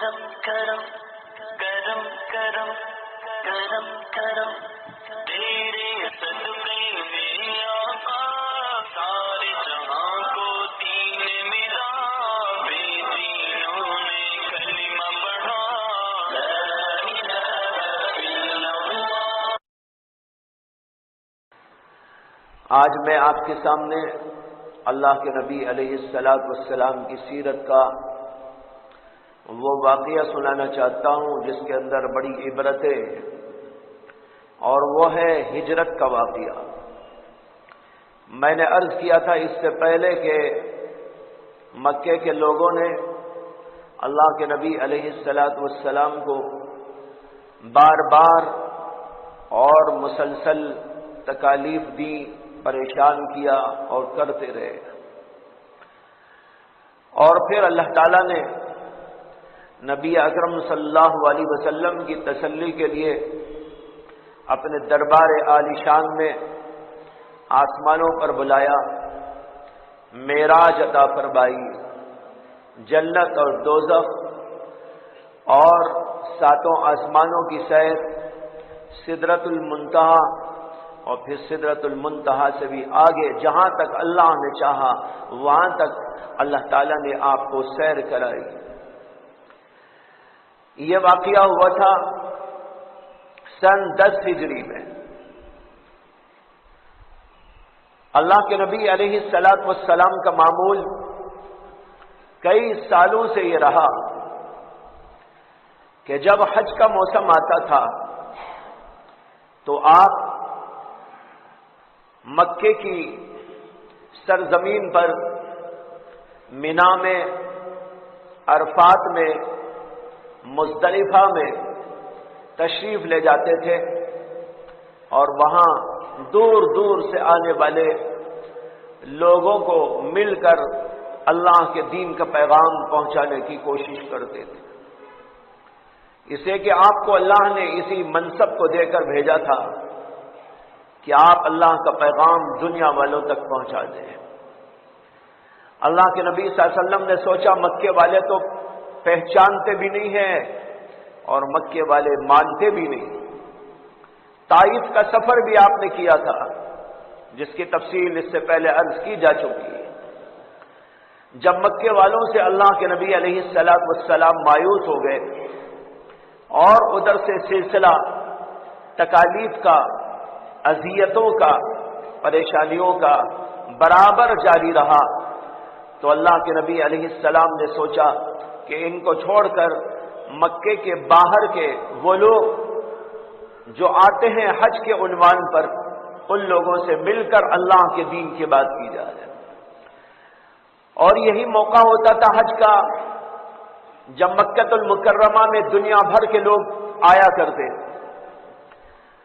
کرم کرم کرم کرم کرم کرم تیرے صدقے میں آقا سارے جہاں کو دین ملا بے دینوں نے کلمہ پڑھا لا الہ الا اللہ۔ آج میں آپ کے سامنے اللہ کے نبی علیہ السلام کی سیرت کا وہ واقعہ سنانا چاہتا ہوں جس کے اندر بڑی عبرتیں، اور وہ ہے ہجرت کا واقعہ۔ میں نے عرض کیا تھا اس سے پہلے کہ مکے کے لوگوں نے اللہ کے نبی علیہ السلام کو بار بار اور مسلسل تکالیف دی، پریشان کیا اور کرتے رہے، اور پھر اللہ تعالیٰ نے نبی اکرم صلی اللہ علیہ وسلم کی تسلی کے لیے اپنے دربار عالی شان میں آسمانوں پر بلایا، معراج عطا فرمائی، جنت اور دوزخ اور ساتوں آسمانوں کی سیر، سدرۃ المنتہا، اور پھر سدرۃ المنتہا سے بھی آگے جہاں تک اللہ نے چاہا وہاں تک اللہ تعالیٰ نے آپ کو سیر کرائی۔ یہ واقعہ ہوا تھا سن 10 ہجری میں۔ اللہ کے نبی علیہ السلام کا معمول کئی سالوں سے یہ رہا کہ جب حج کا موسم آتا تھا تو آپ مکے کی سرزمین پر مینا میں، عرفات میں، مزدلفہ میں تشریف لے جاتے تھے، اور وہاں دور دور سے آنے والے لوگوں کو مل کر اللہ کے دین کا پیغام پہنچانے کی کوشش کرتے تھے، اسے کہ آپ کو اللہ نے اسی منصب کو دے کر بھیجا تھا کہ آپ اللہ کا پیغام دنیا والوں تک پہنچا دیں۔ اللہ کے نبی صلی اللہ علیہ وسلم نے سوچا مکے والے تو پہچانتے بھی نہیں ہیں اور مکے والے مانتے بھی نہیں۔ طائف کا سفر بھی آپ نے کیا تھا جس کی تفصیل اس سے پہلے عرض کی جا چکی ہے۔ جب مکے والوں سے اللہ کے نبی علیہ السلام مایوس ہو گئے اور ادھر سے سلسلہ تکالیف کا، اذیتوں کا، پریشانیوں کا برابر جاری رہا، تو اللہ کے نبی علیہ السلام نے سوچا کہ ان کو چھوڑ کر مکے کے باہر کے وہ لوگ جو آتے ہیں حج کے عنوان پر، ان لوگوں سے مل کر اللہ کے دین کی بات کی جائے۔ اور یہی موقع ہوتا تھا حج کا جب مکۃ المکرمہ میں دنیا بھر کے لوگ آیا کرتے تھے،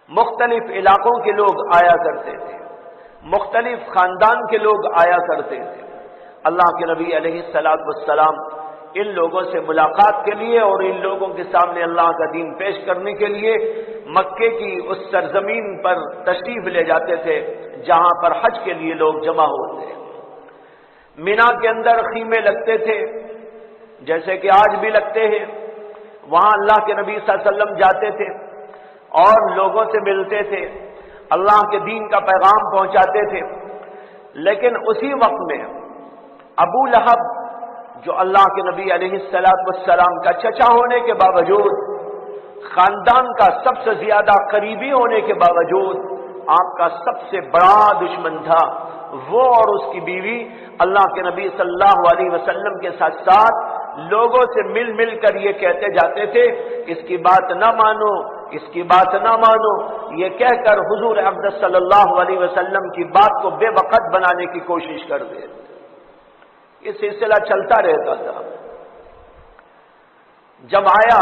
مختلف علاقوں کے لوگ آیا کرتے تھے، مختلف خاندان کے لوگ آیا کرتے تھے۔ اللہ کے نبی علیہ السلام ان لوگوں سے ملاقات کے لیے اور ان لوگوں کے سامنے اللہ کا دین پیش کرنے کے لیے مکے کی اس سرزمین پر تشریف لے جاتے تھے جہاں پر حج کے لیے لوگ جمع ہوتے۔ مینا کے اندر خیمے لگتے تھے جیسے کہ آج بھی لگتے ہیں، وہاں اللہ کے نبی صلی اللہ علیہ وسلم جاتے تھے اور لوگوں سے ملتے تھے، اللہ کے دین کا پیغام پہنچاتے تھے۔ لیکن اسی وقت میں ابو لہب جو اللہ کے نبی علیہ السلام کا چچا ہونے کے باوجود، خاندان کا سب سے زیادہ قریبی ہونے کے باوجود آپ کا سب سے بڑا دشمن تھا، وہ اور اس کی بیوی اللہ کے نبی صلی اللہ علیہ وسلم کے ساتھ ساتھ لوگوں سے مل مل کر یہ کہتے جاتے تھے اس کی بات نہ مانو، اس کی بات نہ مانو، یہ کہہ کر حضور اقدس صلی اللہ علیہ وسلم کی بات کو بے وقت بنانے کی کوشش کر دے۔ یہ سلسلہ چلتا رہتا تھا۔ جب آیا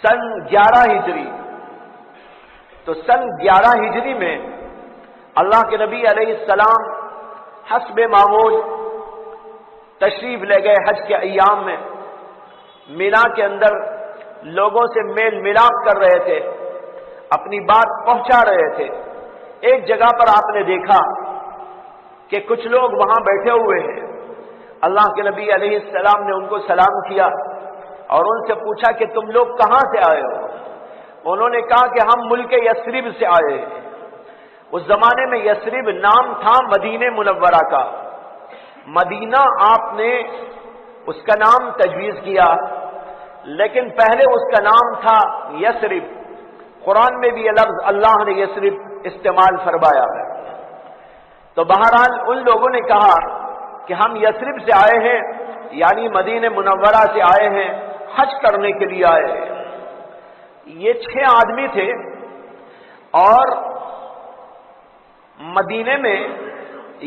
سن 11 ہجری، تو سن 11 ہجری میں اللہ کے نبی علیہ السلام حسب معمول تشریف لے گئے حج کے ایام میں، مینا کے اندر لوگوں سے میل ملاپ کر رہے تھے، اپنی بات پہنچا رہے تھے۔ ایک جگہ پر آپ نے دیکھا کہ کچھ لوگ وہاں بیٹھے ہوئے ہیں، اللہ کے نبی علیہ السلام نے ان کو سلام کیا، اور ان سے پوچھا کہ تم لوگ کہاں سے آئے ہو؟ انہوں نے کہا کہ ہم ملک یثرب سے آئے ہیں۔ اس زمانے میں یثرب نام تھا مدینہ منورہ کا، مدینہ آپ نے اس کا نام تجویز کیا، لیکن پہلے اس کا نام تھا یثرب۔ قرآن میں بھی یہ لفظ اللہ نے یثرب استعمال فرمایا ہے۔ تو بہرحال ان لوگوں نے کہا کہ ہم یثرب سے آئے ہیں، یعنی مدینہ منورہ سے آئے ہیں، حج کرنے کے لیے آئے ہیں۔ یہ 6 آدمی تھے، اور مدینے میں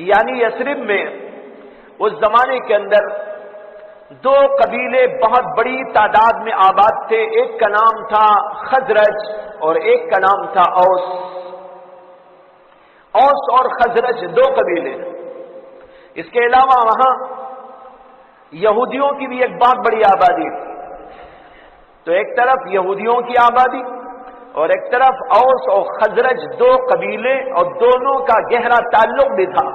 یعنی یثرب میں اس زمانے کے اندر 2 قبیلے بہت بڑی تعداد میں آباد تھے، ایک کا نام تھا خزرج اور ایک کا نام تھا اوس۔ اوس اور خزرج 2 قبیلے۔ اس کے علاوہ وہاں یہودیوں کی بھی ایک بہت بڑی آبادی تھی۔ تو ایک طرف یہودیوں کی آبادی اور ایک طرف اوس اور خزرج 2 قبیلے، اور دونوں کا گہرا تعلق بھی تھا۔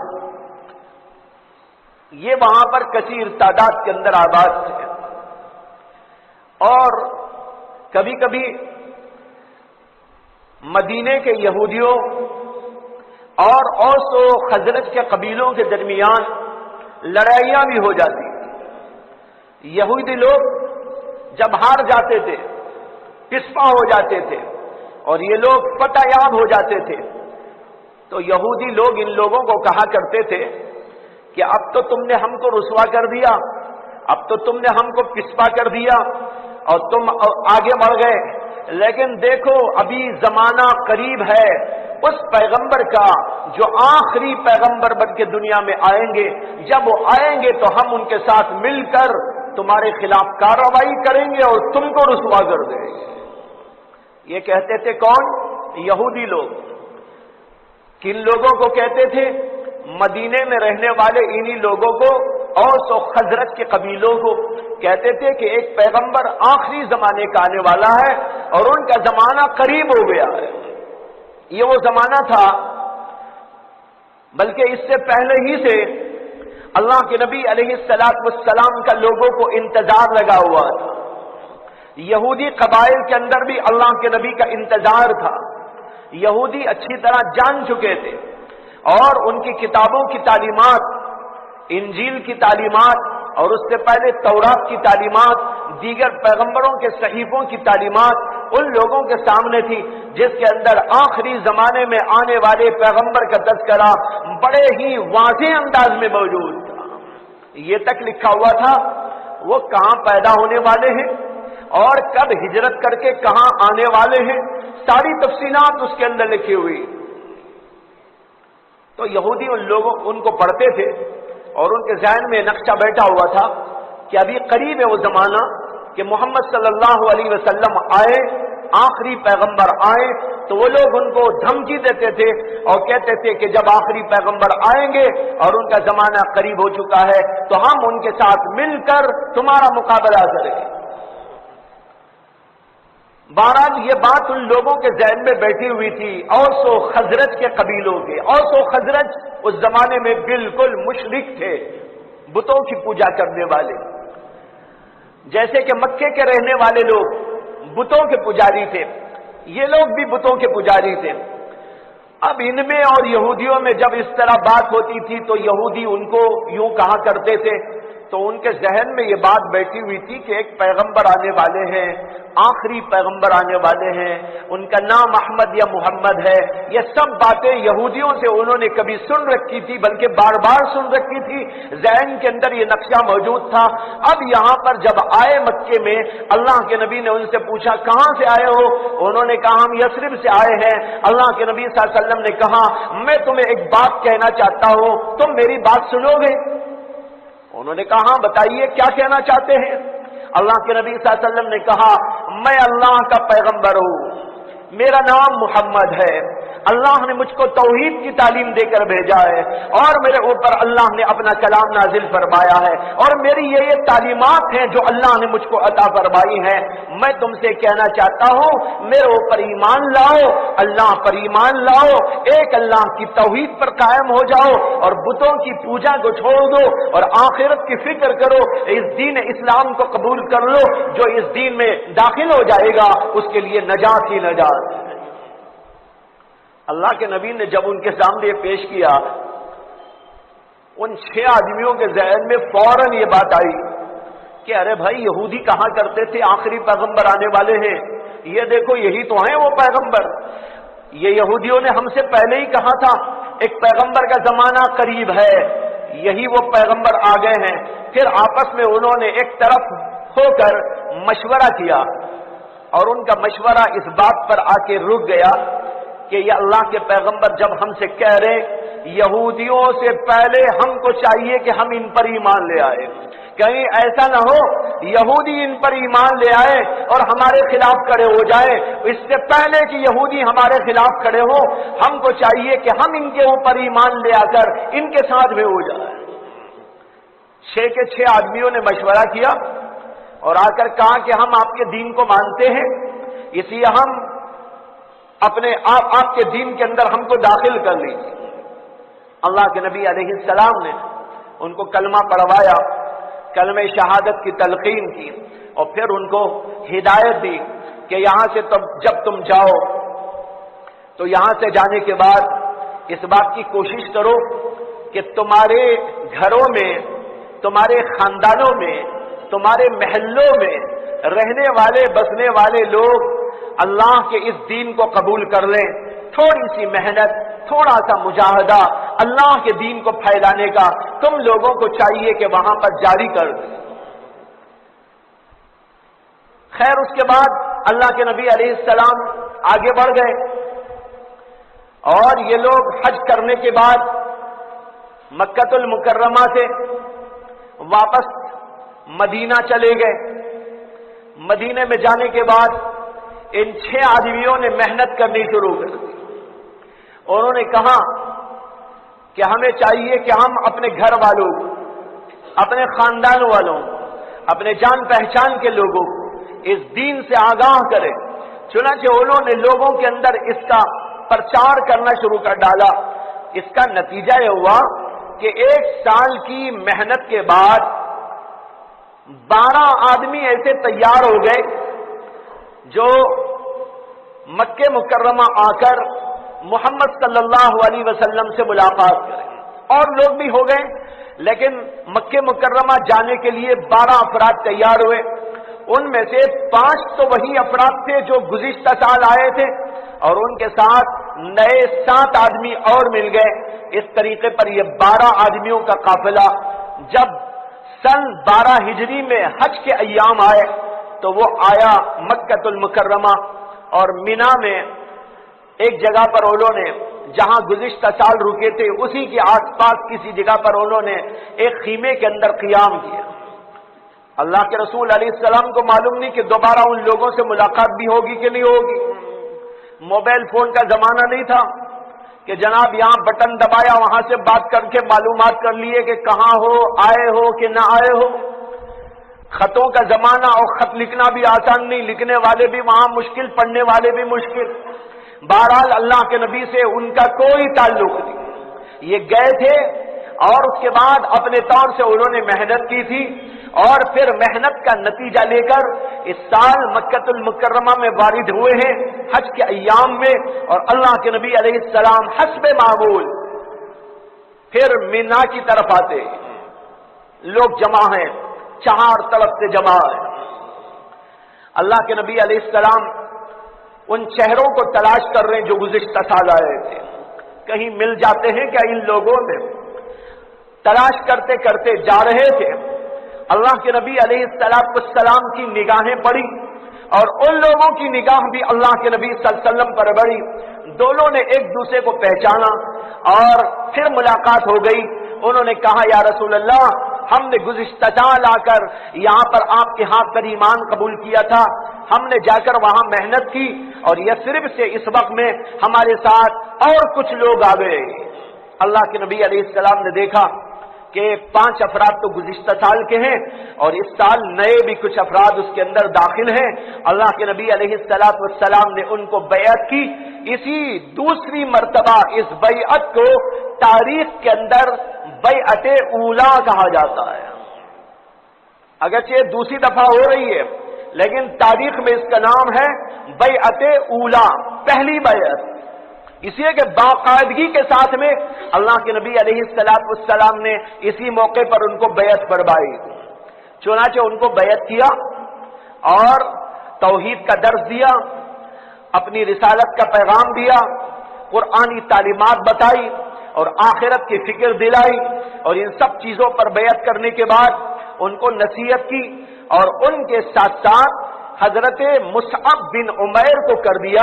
یہ وہاں پر کثیر تعداد کے اندر آباد تھے، اور کبھی کبھی مدینے کے یہودیوں اور اوس و خزرج کے قبیلوں کے درمیان لڑائیاں بھی ہو جاتی تھی۔ یہودی لوگ جب ہار جاتے تھے، پسپا ہو جاتے تھے، اور یہ لوگ فتح یاب ہو جاتے تھے، تو یہودی لوگ ان لوگوں کو کہا کرتے تھے کہ اب تو تم نے ہم کو رسوا کر دیا، اب تو تم نے ہم کو پسپا کر دیا اور تم آگے بڑھ گئے، لیکن دیکھو ابھی زمانہ قریب ہے اس پیغمبر کا جو آخری پیغمبر بن کے دنیا میں آئیں گے، جب وہ آئیں گے تو ہم ان کے ساتھ مل کر تمہارے خلاف کارروائی کریں گے اور تم کو رسوا کر دیں گے۔ یہ کہتے تھے کون؟ یہودی لوگ۔ کن لوگوں کو کہتے تھے؟ مدینے میں رہنے والے انہی لوگوں کو، اوس و خزرج کے قبیلوں کو کہتے تھے کہ ایک پیغمبر آخری زمانے کا آنے والا ہے اور ان کا زمانہ قریب ہو گیا ہے۔ یہ وہ زمانہ تھا، بلکہ اس سے پہلے ہی سے اللہ کے نبی علیہ السلام کا لوگوں کو انتظار لگا ہوا تھا۔ یہودی قبائل کے اندر بھی اللہ کے نبی کا انتظار تھا۔ یہودی اچھی طرح جان چکے تھے، اور ان کی کتابوں کی تعلیمات، انجیل کی تعلیمات، اور اس سے پہلے تورات کی تعلیمات، دیگر پیغمبروں کے صحیفوں کی تعلیمات ان لوگوں کے سامنے تھی، جس کے اندر آخری زمانے میں آنے والے پیغمبر کا تذکرہ بڑے ہی واضح انداز میں موجود تھا۔ یہ تک لکھا ہوا تھا وہ کہاں پیدا ہونے والے ہیں اور کب ہجرت کر کے کہاں آنے والے ہیں، ساری تفصیلات اس کے اندر لکھی ہوئی۔ تو یہودی ان کو پڑھتے تھے، اور ان کے ذہن میں نقشہ بیٹھا ہوا تھا کہ ابھی قریب ہے وہ زمانہ کہ محمد صلی اللہ علیہ وسلم آئے، آخری پیغمبر آئے، تو وہ لوگ ان کو دھمکی دیتے تھے اور کہتے تھے کہ جب آخری پیغمبر آئیں گے اور ان کا زمانہ قریب ہو چکا ہے تو ہم ان کے ساتھ مل کر تمہارا مقابلہ کریں گے۔ بہرحال یہ بات ان لوگوں کے ذہن میں بیٹھی ہوئی تھی، اوس و خزرج کے قبیلوں کے۔ اوس و خزرج اس زمانے میں بالکل مشرک تھے، بتوں کی پوجا کرنے والے، جیسے کہ مکے کے رہنے والے لوگ بتوں کے پجاری تھے، یہ لوگ بھی بتوں کے پجاری تھے۔ اب ان میں اور یہودیوں میں جب اس طرح بات ہوتی تھی تو یہودی ان کو یوں کہا کرتے تھے، تو ان کے ذہن میں یہ بات بیٹھی ہوئی تھی کہ ایک پیغمبر آنے والے ہیں، آخری پیغمبر آنے والے ہیں، ان کا نام احمد یا محمد ہے۔ یہ سب باتیں یہودیوں سے انہوں نے کبھی سن رکھی تھی، بلکہ بار بار سن رکھی تھی، ذہن کے اندر یہ نقشہ موجود تھا۔ اب یہاں پر جب آئے مکے میں، اللہ کے نبی نے ان سے پوچھا کہاں سے آئے ہو؟ انہوں نے کہا ہم یثرب سے آئے ہیں۔ اللہ کے نبی صلی اللہ علیہ وسلم نے کہا میں تمہیں ایک بات کہنا چاہتا ہوں، تم میری بات سنو گے؟ انہوں نے کہا ہاں بتائیے کیا کہنا چاہتے ہیں؟ اللہ کے نبی صلی اللہ علیہ وسلم نے کہا میں اللہ کا پیغمبر ہوں، میرا نام محمد ہے، اللہ نے مجھ کو توحید کی تعلیم دے کر بھیجا ہے اور میرے اوپر اللہ نے اپنا کلام نازل فرمایا ہے اور میری یہ تعلیمات ہیں جو اللہ نے مجھ کو عطا فرمائی ہیں. میں تم سے کہنا چاہتا ہوں میرے اوپر ایمان لاؤ, اللہ پر ایمان لاؤ, ایک اللہ کی توحید پر قائم ہو جاؤ اور بتوں کی پوجا کو چھوڑ دو اور آخرت کی فکر کرو. اس دین اسلام کو قبول کر لو. جو اس دین میں داخل ہو جائے گا اس کے لیے نجات ہی نجات. اللہ کے نبی نے جب ان کے سامنے یہ پیش کیا, ان 6 آدمیوں کے ذہن میں فوراً یہ بات آئی کہ ارے بھائی یہودی کہا کرتے تھے آخری پیغمبر آنے والے ہیں, یہ دیکھو یہی تو ہیں وہ پیغمبر. یہ یہودیوں نے ہم سے پہلے ہی کہا تھا ایک پیغمبر کا زمانہ قریب ہے, یہی وہ پیغمبر آ گئے ہیں. پھر آپس میں انہوں نے ایک طرف ہو کر مشورہ کیا اور ان کا مشورہ اس بات پر آ کے رک گیا کہ یہ اللہ کے پیغمبر جب ہم سے کہہ رہے یہودیوں سے پہلے ہم کو چاہیے کہ ہم ان پر ایمان لے آئے, کہیں ایسا نہ ہو یہودی ان پر ایمان لے آئے اور ہمارے خلاف کھڑے ہو جائے. اس سے پہلے کہ یہودی ہمارے خلاف کھڑے ہو ہم کو چاہیے کہ ہم ان کے اوپر ایمان لے آ کر ان کے ساتھ میں ہو جائے. 6 کے 6 آدمیوں نے مشورہ کیا اور آ کر کہا کہ ہم آپ کے دین کو مانتے ہیں, اس لیے ہم اپنے آپ کے دین کے اندر ہم کو داخل کر لیجیے. اللہ کے نبی علیہ السلام نے ان کو کلمہ پڑھوایا, کلمہ شہادت کی تلقین کی اور پھر ان کو ہدایت دی کہ یہاں سے جب تم جاؤ تو یہاں سے جانے کے بعد اس بات کی کوشش کرو کہ تمہارے گھروں میں, تمہارے خاندانوں میں, تمہارے محلوں میں رہنے والے بسنے والے لوگ اللہ کے اس دین کو قبول کر لیں. تھوڑی سی محنت, تھوڑا سا مجاہدہ اللہ کے دین کو پھیلانے کا تم لوگوں کو چاہیے کہ وہاں پر جاری کر دیں. خیر اس کے بعد اللہ کے نبی علیہ السلام آگے بڑھ گئے اور یہ لوگ حج کرنے کے بعد مکہ المکرمہ سے واپس مدینہ چلے گئے. مدینے میں جانے کے بعد ان 6 آدمیوں نے محنت کرنی شروع کر دی. انہوں نے کہا کہ ہمیں چاہیے کہ ہم اپنے گھر والوں, اپنے خاندان والوں, اپنے جان پہچان کے لوگوں کو اس دین سے آگاہ کریں. چنانچہ انہوں نے لوگوں کے اندر اس کا پرچار کرنا شروع کر ڈالا. اس کا نتیجہ یہ ہوا کہ 1 سال کی محنت کے بعد 12 آدمی ایسے تیار ہو گئے جو مکہ مکرمہ آ کر محمد صلی اللہ علیہ وسلم سے ملاقات کریں. اور لوگ بھی ہو گئے لیکن مکہ مکرمہ جانے کے لیے 12 افراد تیار ہوئے. ان میں سے 5 تو وہی افراد تھے جو گزشتہ سال آئے تھے اور ان کے ساتھ نئے 7 آدمی اور مل گئے. اس طریقے پر یہ 12 آدمیوں کا قافلہ جب سن 12 ہجری میں حج کے ایام آئے تو وہ آیا مکہ المکرمہ اور مینا میں ایک جگہ پر انہوں نے جہاں گزشتہ سال رکے تھے اسی کے آس پاس کسی جگہ پر انہوں نے ایک خیمے کے اندر قیام کیا. اللہ کے رسول علیہ السلام کو معلوم نہیں کہ دوبارہ ان لوگوں سے ملاقات بھی ہوگی کہ نہیں ہوگی. موبائل فون کا زمانہ نہیں تھا کہ جناب یہاں بٹن دبایا وہاں سے بات کر کے معلومات کر لیے کہ کہاں ہو, آئے ہو کہ نہ آئے ہو. خطوں کا زمانہ اور خط لکھنا بھی آسان نہیں, لکھنے والے بھی وہاں مشکل, پڑھنے والے بھی مشکل. بہرحال اللہ کے نبی سے ان کا کوئی تعلق نہیں. یہ گئے تھے اور اس کے بعد اپنے طور سے انہوں نے محنت کی تھی اور پھر محنت کا نتیجہ لے کر اس سال مکہ المکرمہ میں وارد ہوئے ہیں حج کے ایام میں. اور اللہ کے نبی علیہ السلام حسب معمول پھر مینا کی طرف آتے. لوگ جمع ہیں, 4 طرف سے جمع ہیں. اللہ کے نبی علیہ السلام ان چہروں کو تلاش کر رہے ہیں جو گزشتہ سال آئے تھے. کہیں مل جاتے ہیں کیا ان لوگوں میں؟ تلاش کرتے کرتے جا رہے تھے. اللہ کے نبی علیہ السلام کی نگاہیں پڑی اور ان لوگوں کی نگاہ بھی اللہ کے نبی صلی اللہ علیہ وسلم پر پڑی. دونوں نے ایک دوسرے کو پہچانا اور پھر ملاقات ہو گئی. انہوں نے کہا یا رسول اللہ ہم نے گزشتہ سال آ کر یہاں پر آپ کے ہاتھ پر ایمان قبول کیا تھا، ہم نے جا کر وہاں محنت کی، اور یثرب سے اس وقت میں ہمارے ساتھ اور کچھ لوگ آ گئے۔ اللہ کے نبی علیہ السلام نے دیکھا کہ 5 افراد تو گزشتہ سال کے ہیں، اور اس سال نئے بھی کچھ افراد اس کے اندر داخل ہیں۔ اللہ کے نبی علیہ السلام نے ان کو بیعت کی۔ اسی دوسری مرتبہ اس بیعت کو تاریخ کے اندر بیعت اولا کہا جاتا ہے۔ اگرچہ دوسری دفعہ ہو رہی ہے، لیکن تاریخ میں اس کا نام ہے بیعت اولا، پہلی بیعت، اس لیے کہ باقاعدگی کے ساتھ میں اللہ کے نبی علیہ السلام نے اسی موقع پر ان کو بیعت فرمائی۔ چنانچہ ان کو بیعت کیا اور توحید کا درس دیا، اپنی رسالت کا پیغام دیا، قرآنی تعلیمات بتائی اور آخرت کی فکر دلائی، اور ان سب چیزوں پر بیعت کرنے کے بعد ان کو نصیحت کی، اور ان کے ساتھ ساتھ حضرت مصعب بن عمیر کو کر دیا،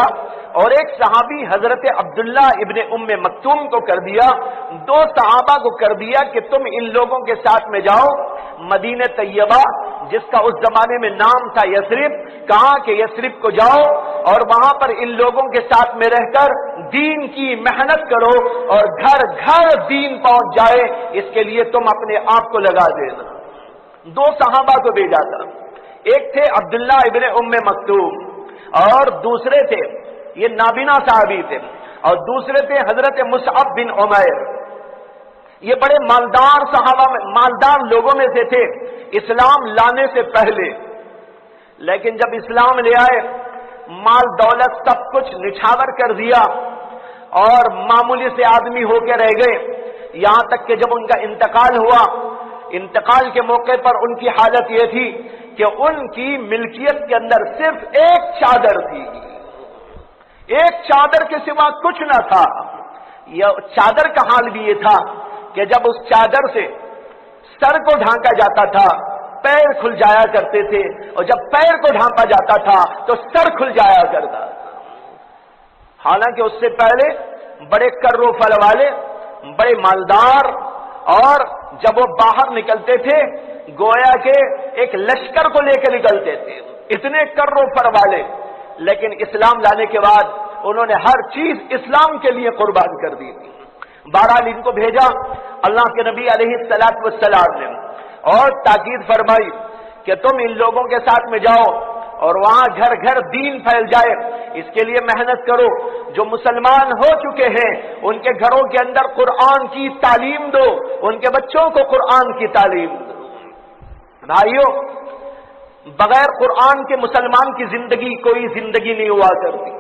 اور ایک صحابی حضرت عبداللہ ابن ام مکتوم کو کر دیا، 2 صحابہ کو کر دیا کہ تم ان لوگوں کے ساتھ میں جاؤ مدینہ طیبہ، جس کا اس زمانے میں نام تھا یثرب، کہا کہ یثرب کو جاؤ اور وہاں پر ان لوگوں کے ساتھ میں رہ کر دین کی محنت کرو، اور گھر گھر دین پہنچ جائے اس کے لیے تم اپنے آپ کو لگا دینا۔ 2 صحابہ کو بھیجا تھا، ایک تھے عبداللہ ابن ام مکتوم، اور دوسرے تھے، یہ نابینا صحابی تھے، اور دوسرے تھے حضرت مصعب بن عمیر۔ یہ بڑے مالدار صحابہ میں، مالدار لوگوں میں سے تھے اسلام لانے سے پہلے، لیکن جب اسلام لے آئے مال دولت سب کچھ نچھاور کر دیا، اور معمولی سے آدمی ہو کے رہ گئے، یہاں تک کہ جب ان کا انتقال ہوا، انتقال کے موقع پر ان کی حالت یہ تھی کہ ان کی ملکیت کے اندر صرف ایک چادر تھی، ایک چادر کے سوا کچھ نہ تھا۔ یہ چادر کا حال بھی یہ تھا کہ جب اس چادر سے سر کو ڈھانکا جاتا تھا پیر کھل جایا کرتے تھے، اور جب پیر کو ڈھانپا جاتا تھا تو سر کھل جایا کرتا تھا۔ حالانکہ اس سے پہلے بڑے کر و فل والے، بڑے مالدار، اور جب وہ باہر نکلتے تھے گویا کہ ایک لشکر کو لے کے نکلتے تھے، اتنے کر و فر والے، لیکن اسلام لانے کے بعد انہوں نے ہر چیز اسلام کے لیے قربان کر دی تھی۔ بہرحال ان کو بھیجا اللہ کے نبی علیہ السلام نے، اور تاکید فرمائی کہ تم ان لوگوں کے ساتھ میں جاؤ اور وہاں گھر گھر دین پھیل جائے، اس کے لیے محنت کرو، جو مسلمان ہو چکے ہیں ان کے گھروں کے اندر قرآن کی تعلیم دو، ان کے بچوں کو قرآن کی تعلیم دو۔ بھائیو، بغیر قرآن کے مسلمان کی زندگی کوئی زندگی نہیں ہوا کرتی۔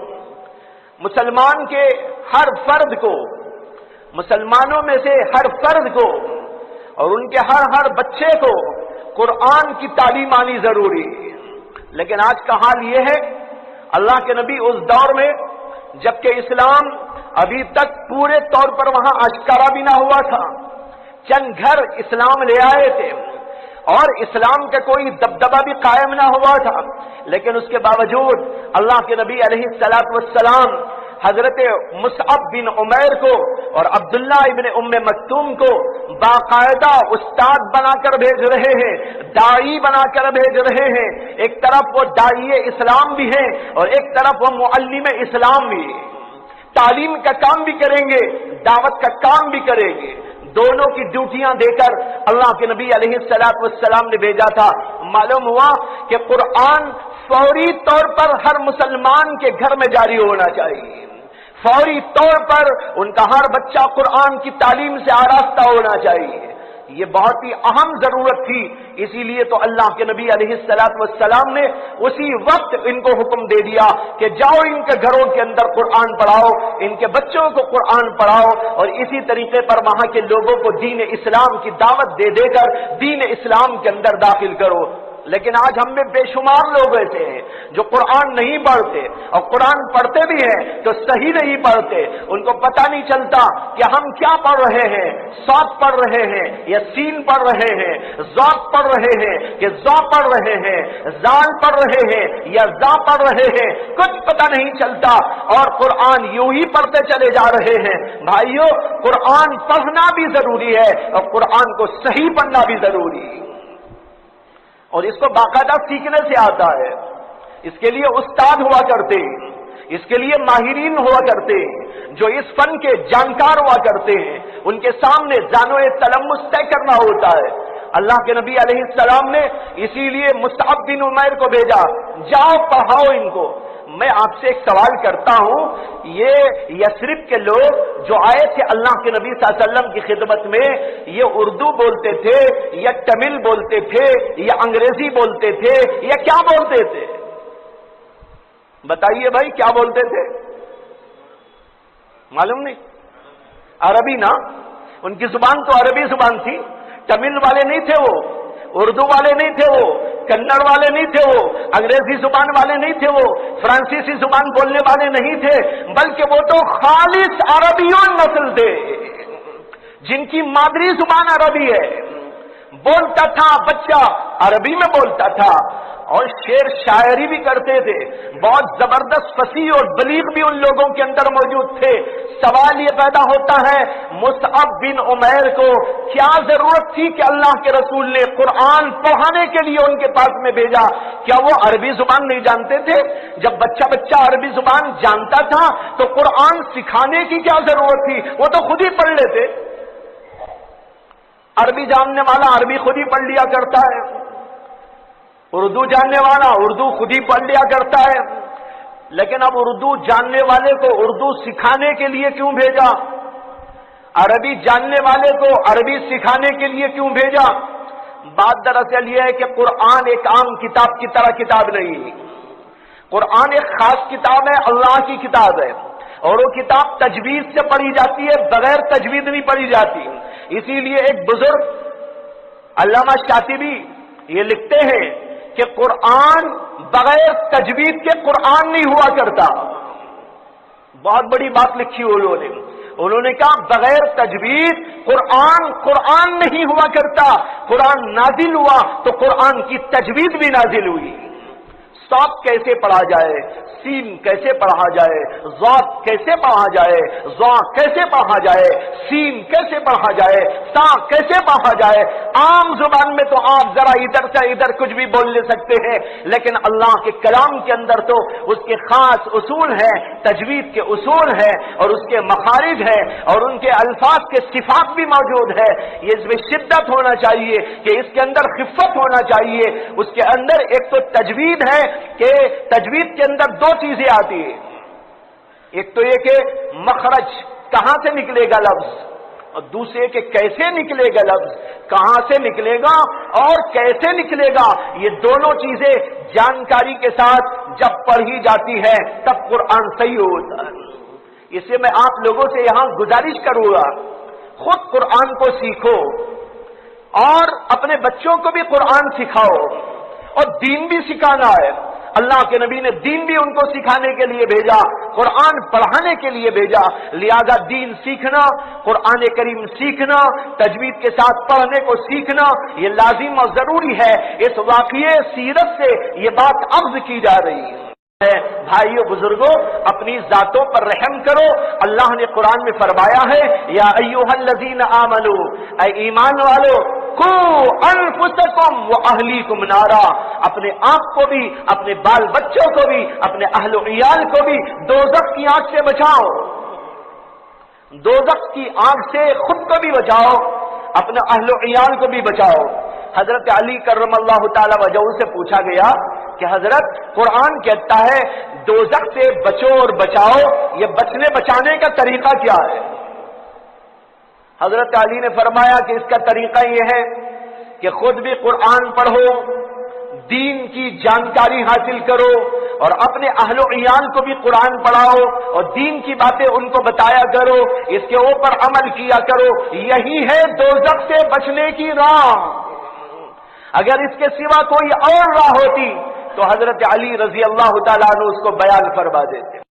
مسلمان کے ہر فرد کو، مسلمانوں میں سے ہر فرد کو اور ان کے ہر بچے کو قرآن کی تعلیم آنی ضروری ہے۔ لیکن آج کا حال یہ ہے، اللہ کے نبی اس دور میں جبکہ اسلام ابھی تک پورے طور پر وہاں اشکارا بھی نہ ہوا تھا، چند گھر اسلام لے آئے تھے اور اسلام کا کوئی دبدبہ بھی قائم نہ ہوا تھا، لیکن اس کے باوجود اللہ کے نبی علیہ السلام حضرت مصعب بن عمیر کو اور عبداللہ ابن ام مکتوم کو باقاعدہ استاد بنا کر بھیج رہے ہیں، داعی بنا کر بھیج رہے ہیں۔ ایک طرف وہ داعی اسلام بھی ہیں اور ایک طرف وہ معلم اسلام بھی ہیں، تعلیم کا کام بھی کریں گے، دعوت کا کام بھی کریں گے، دونوں کی ڈیوٹیاں دے کر اللہ کے نبی علیہ السلام نے بھیجا تھا۔ معلوم ہوا کہ قرآن فوری طور پر ہر مسلمان کے گھر میں جاری ہونا چاہیے، فوری طور پر ان کا ہر بچہ قرآن کی تعلیم سے آراستہ ہونا چاہیے، یہ بہت ہی اہم ضرورت تھی۔ اسی لیے تو اللہ کے نبی علیہ السلام نے اسی وقت ان کو حکم دے دیا کہ جاؤ ان کے گھروں کے اندر قرآن پڑھاؤ، ان کے بچوں کو قرآن پڑھاؤ، اور اسی طریقے پر وہاں کے لوگوں کو دین اسلام کی دعوت دے دے کر دین اسلام کے اندر داخل کرو۔ لیکن آج ہم میں بے شمار لوگ ایسے ہیں جو قرآن نہیں پڑھتے، اور قرآن پڑھتے بھی ہیں تو صحیح نہیں پڑھتے. ان کو پتہ نہیں چلتا کہ ہم کیا پڑھ رہے ہیں، صاد پڑھ رہے ہیں یا سین پڑھ رہے ہیں، ذات پڑھ رہے ہیں کہ ذا پڑھ رہے ہیں، زال پڑھ رہے ہیں یا ذا پڑھ رہے ہیں، کچھ پتہ نہیں چلتا اور قرآن یوں ہی پڑھتے چلے جا رہے ہیں. بھائیو، قرآن پڑھنا بھی ضروری ہے اور قرآن کو صحیح پڑھنا بھی ضروری ہے، اور اس کو باقاعدہ سیکھنے سے آتا ہے. اس کے لیے استاد ہوا کرتے، اس کے لیے ماہرین ہوا کرتے جو اس فن کے جانکار ہوا کرتے ہیں. ان کے سامنے زانو تلمس طے کرنا ہوتا ہے. اللہ کے نبی علیہ السلام نے اسی لیے مصعب بن عمیر کو بھیجا، جاؤ پڑھاؤ ان کو. میں آپ سے ایک سوال کرتا ہوں، یہ یثرب کے لوگ جو آئے تھے اللہ کے نبی صلی اللہ علیہ وسلم کی خدمت میں، یہ اردو بولتے تھے یا تمل بولتے تھے یا انگریزی بولتے تھے یا کیا بولتے تھے؟ بتائیے بھائی، کیا بولتے تھے؟ معلوم نہیں. عربی نا، ان کی زبان تو عربی زبان تھی. تمل والے نہیں تھے وہ، اردو والے نہیں تھے وہ، کنڑ والے نہیں تھے وہ، انگریزی زبان والے نہیں تھے وہ، فرانسیسی زبان بولنے والے نہیں تھے، بلکہ وہ تو خالص عربیوں نسل تھے جن کی مادری زبان عربی ہے. بولتا تھا بچہ عربی میں بولتا تھا اور شعر شاعری بھی کرتے تھے. بہت زبردست فصیح اور بلیغ بھی ان لوگوں کے اندر موجود تھے. سوال یہ پیدا ہوتا ہے، مصعب بن عمیر کو کیا ضرورت تھی کہ اللہ کے رسول نے قرآن پڑھانے کے لیے ان کے پاس میں بھیجا؟ کیا وہ عربی زبان نہیں جانتے تھے؟ جب بچہ عربی زبان جانتا تھا تو قرآن سکھانے کی کیا ضرورت تھی؟ وہ تو خود ہی پڑھ لیتے. عربی جاننے والا عربی خود ہی پڑھ لیا کرتا ہے، اردو جاننے والا اردو خود ہی پڑھ لیا کرتا ہے. لیکن اب اردو جاننے والے کو اردو سکھانے کے لیے کیوں بھیجا؟ عربی جاننے والے کو عربی سکھانے کے لیے کیوں بھیجا؟ بات دراصل یہ ہے کہ قرآن ایک عام کتاب کی طرح کتاب نہیں. قرآن ایک خاص کتاب ہے، اللہ کی کتاب ہے، اور وہ کتاب تجوید سے پڑھی جاتی ہے، بغیر تجوید نہیں پڑھی جاتی. اسی لیے ایک بزرگ علامہ شاطبی یہ لکھتے ہیں کہ قرآن بغیر تجوید کے قرآن نہیں ہوا کرتا. بہت بڑی بات لکھی انہوں نے کہا بغیر تجوید قرآن نہیں ہوا کرتا. قرآن نازل ہوا تو قرآن کی تجوید بھی نازل ہوئی. صاد کیسے پڑھا جائے، سین کیسے پڑھا جائے، ذات کیسے پڑھا جائے، ذا کیسے پڑھا جائے، سین کیسے پڑھا جائے، تا کیسے پڑھا جائے. عام زبان میں تو آپ ذرا ادھر سے ادھر کچھ بھی بول لے سکتے ہیں، لیکن اللہ کے کلام کے اندر تو اس کے خاص اصول ہیں، تجوید کے اصول ہیں اور اس کے مخارج ہیں اور ان کے الفاظ کے صفات بھی موجود ہے. یہ اس میں شدت ہونا چاہیے کہ اس کے اندر خفت ہونا چاہیے. اس کے اندر ایک تو تجوید ہے کہ تجوید کے اندر دو چیزیں آتی ہیں. ایک تو یہ کہ مخرج کہاں سے نکلے گا لفظ، اور دوسرے کہ کیسے نکلے گا لفظ، کہاں سے نکلے گا اور کیسے نکلے گا. یہ دونوں چیزیں جانکاری کے ساتھ جب پڑھی جاتی ہے تب قرآن صحیح ہوتا ہے. اسے میں آپ لوگوں سے یہاں گزارش کروں گا، خود قرآن کو سیکھو اور اپنے بچوں کو بھی قرآن سکھاؤ، اور دین بھی سکھانا ہے. اللہ کے نبی نے دین بھی ان کو سکھانے کے لیے بھیجا، قرآن پڑھانے کے لیے بھیجا. لہذا دین سیکھنا، قرآن کریم سیکھنا، تجوید کے ساتھ پڑھنے کو سیکھنا یہ لازم اور ضروری ہے. اس واقعے سیرت سے یہ بات عرض کی جا رہی ہے. بھائیو بزرگوں، اپنی ذاتوں پر رحم کرو. اللہ نے قرآن میں فرمایا ہے، یا ایھا الذین آمنوا، اے ایمان والو، قوا انفسکم واہلیکم نارا، اپنے آپ کو بھی، اپنے بال بچوں کو بھی، اپنے اہل و عیال کو بھی دوزخ کی آگ سے بچاؤ. دوزخ کی آگ سے خود کو بھی بچاؤ، اپنے اہل و عیال کو بھی بچاؤ. حضرت علی کرم اللہ تعالی وجہہ سے پوچھا گیا کہ حضرت قرآن کہتا ہے دوزخ سے بچو اور بچاؤ، یہ بچنے بچانے کا طریقہ کیا ہے؟ حضرت علی نے فرمایا کہ اس کا طریقہ یہ ہے کہ خود بھی قرآن پڑھو، دین کی جانکاری حاصل کرو اور اپنے اہل و عیال کو بھی قرآن پڑھاؤ اور دین کی باتیں ان کو بتایا کرو، اس کے اوپر عمل کیا کرو. یہی ہے دوزخ سے بچنے کی راہ. اگر اس کے سوا کوئی اور راہ ہوتی تو حضرت علی رضی اللہ تعالیٰ عنہ اس کو بیان فرما دیتے.